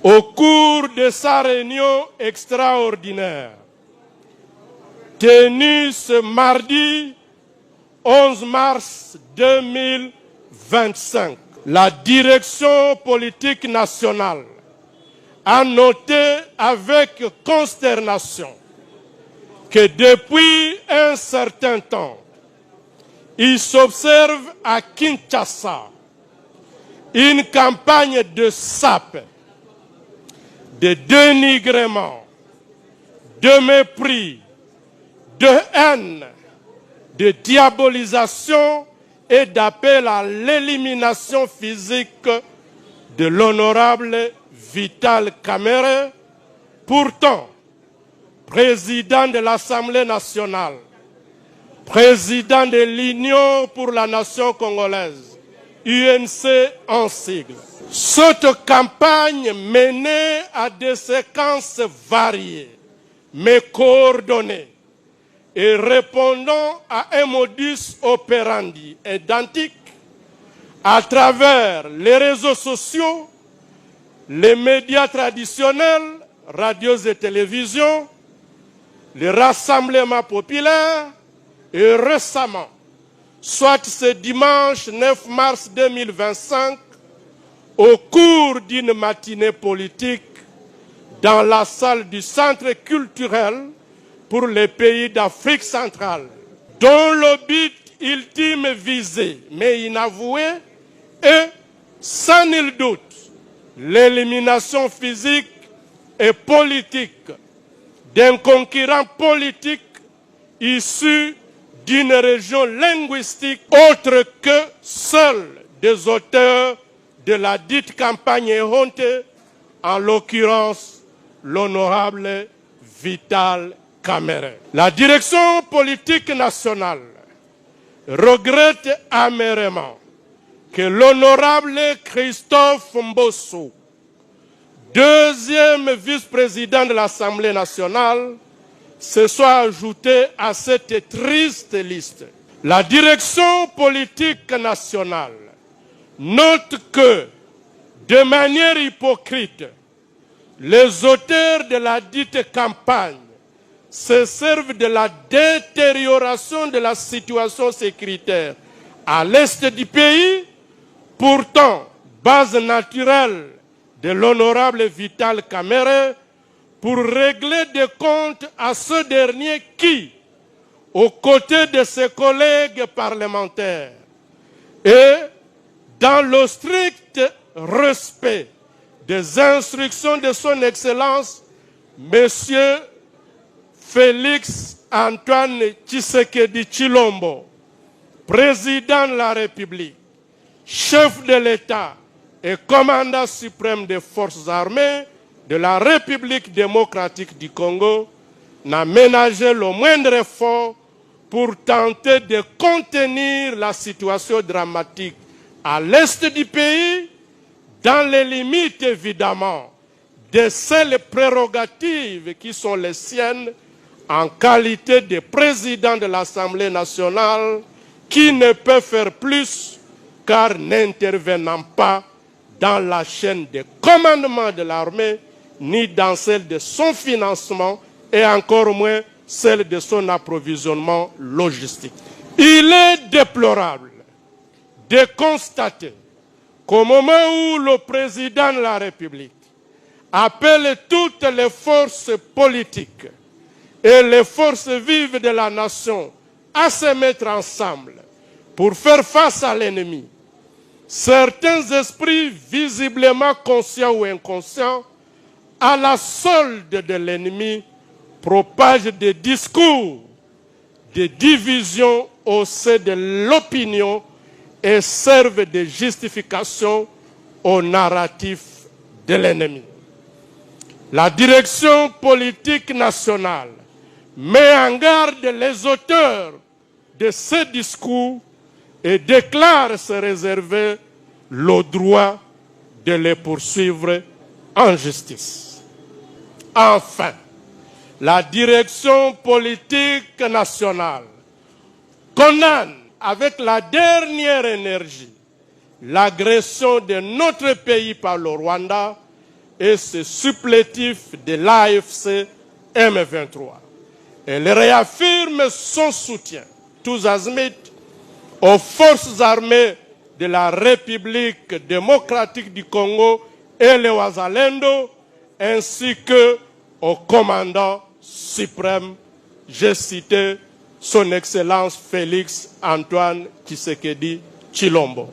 Au cours de sa réunion extraordinaire, tenue ce mardi 11 mars 2025, la direction politique nationale a noté avec consternation que depuis un certain temps, il s'observe à Kinshasa une campagne de sape, de dénigrement, de mépris, de haine, de diabolisation et d'appel à l'élimination physique de l'honorable Vital Kamerhe, pourtant président de l'Assemblée nationale, président de l'Union pour la nation congolaise, UNC en sigle. Cette campagne menée à des séquences variées, mais coordonnées, et répondant à un modus operandi identique à travers les réseaux sociaux, les médias traditionnels, radios et télévisions, les rassemblements populaires et récemment, soit ce dimanche 9 mars 2025, au cours d'une matinée politique dans la salle du Centre culturel pour les pays d'Afrique centrale, dont le but ultime visé, mais inavoué, est, sans nul doute, l'élimination physique et politique d'un concurrent politique issu d'une région linguistique autre que seuls des auteurs de la dite campagne honte, en l'occurrence l'honorable Vital Kamerhe. La direction politique nationale regrette amèrement que l'honorable Christophe Mbosso, deuxième vice-président de l'Assemblée nationale, se soit ajouté à cette triste liste. La direction politique nationale note que, de manière hypocrite, les auteurs de la dite campagne se servent de la détérioration de la situation sécuritaire à l'est du pays, pourtant base naturelle de l'honorable Vital Kamerhe, pour régler des comptes à ce dernier qui, aux côtés de ses collègues parlementaires et dans le strict respect des instructions de son Excellence, Monsieur Félix Antoine Tshisekedi Tshilombo, président de la République, chef de l'État et commandant suprême des forces armées de la République démocratique du Congo, n'a ménagé le moindre effort pour tenter de contenir la situation dramatique à l'est du pays, dans les limites évidemment de celles prérogatives qui sont les siennes en qualité de président de l'Assemblée nationale, qui ne peut faire plus car n'intervenant pas dans la chaîne de commandement de l'armée, ni dans celle de son financement, et encore moins celle de son approvisionnement logistique. Il est déplorable de constater qu'au moment où le président de la République appelle toutes les forces politiques et les forces vives de la nation à se mettre ensemble pour faire face à l'ennemi, certains esprits visiblement conscients ou inconscients, à la solde de l'ennemi, propagent des discours de division au sein de l'opinion et servent de justification au narratif de l'ennemi. La direction politique nationale met en garde les auteurs de ces discours et déclare se réserver le droit de les poursuivre en justice. Enfin, la direction politique nationale condamne avec la dernière énergie l'agression de notre pays par le Rwanda, et ses supplétifs de l'AFC M23. Elle réaffirme son soutien, tous azimuts, aux forces armées de la République démocratique du Congo et les Wazalendo, ainsi que au commandant suprême, j'ai cité son Excellence Félix Antoine Tshisekedi Tshilombo.